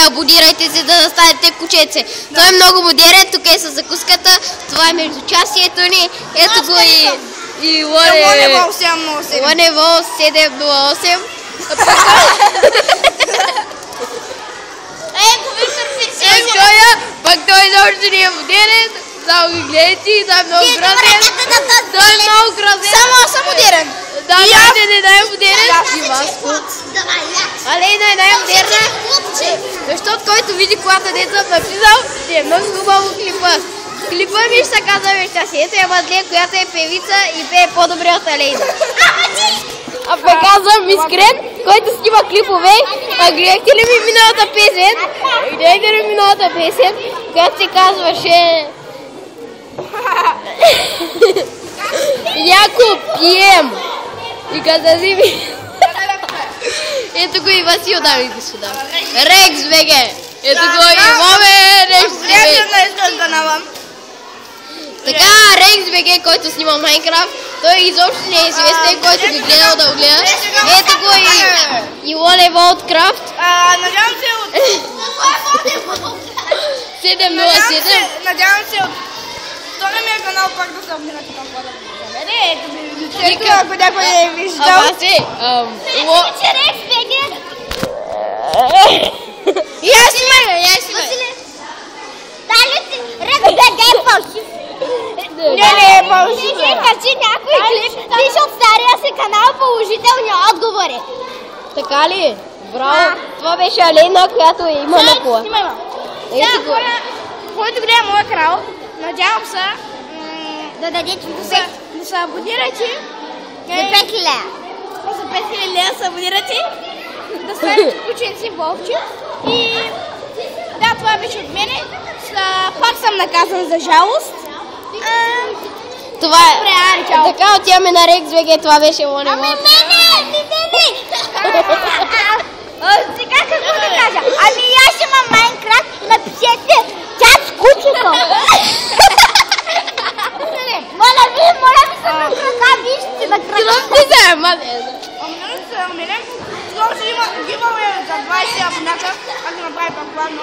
абонирайте се да станете кученце. Той е много модерен, тук е с закуската, това е междучасието ни. Ето го и Лоневол 708. Пак той изобщо не е модерен, само ги гледайте, той е много грозен. Той е много грозен. Само аз съм модерен. Да, не е най-модерен. И Васко. Алейна е най-модерна. Защото който види колата, дето съм написал, ще е много хубаво клипа. Клипа ми ще се казва Междучасието, е Мадлен, която е певица и пее по-добре от Алейна. А пе казвам Искрен, който снима клипове. А гледахте ли ми миналата песен? Гледахте ли миналата песен, която се казваше Яко пием. И казази ми. Ето го и Васил, дами и господа. Рекс БГ. Ето го и Моме Рекс БГ. Така, Рекс БГ, който снима Майнкрафт, той изобщо не е известен, който го гледал да го гледа. Ето го и Лоневол от Крафт. Надявам се от 707. Надявам се от втория ми канал пак да се абонирате към това. Ето ми лицето, ако някой не е виждал. Ама се, Рекс БГ. Ясиме. Дали си Рекс БГ е фалшив. Не е фалшив. Кажи някой клип, пише от стария си канал положителни отговори. така ли? Браво. Това беше Алейна, която има на кола. Ето го. Който гледа моя канал, надявам се да дадете да се абонирате. За 5000 лева. За 5000 лева се абонирате. Да станете кученци Вовче. И да, това беше от мене. Пак съм наказан за жалост. Това е. Така отиваме на Рекс БГ, това беше Лоневол. Ами мене! Сега какво да кажа? Ами аз имам Майнкрафт, напишете чат с кучето. Моля ви се на крака, вижте на крака. Кръвни се, Мадлен. Скоро ще има гивъуей за 20 абоната, аз ще направя пак това, но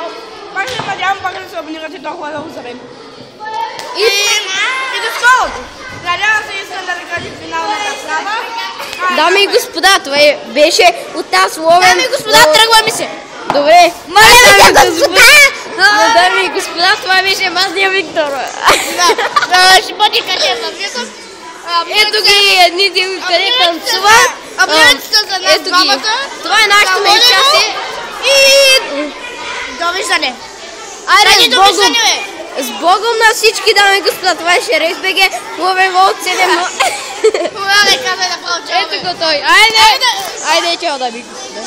пак ще надявам пак да се абонирате толкова да го зарем. И до скоро! Надявам се искам да ви кажа финалната слава. Дами и господа, това беше от нас Ловен. Дами и господа, тръгваме се! Добре. Моля ви се, господа! Дами и господа, това беше Мазния Виктор. Ще бъде къде зависам. Ето ги едните, къде танцуват. Абонирайте се за нас двамата. Това е нашето междучасие. И довиждане. Айде, с Богом на всички, дами и господа, това беше Рекс БГ, Лоневол 7. Ето го той. Айде, чао, дами и господа.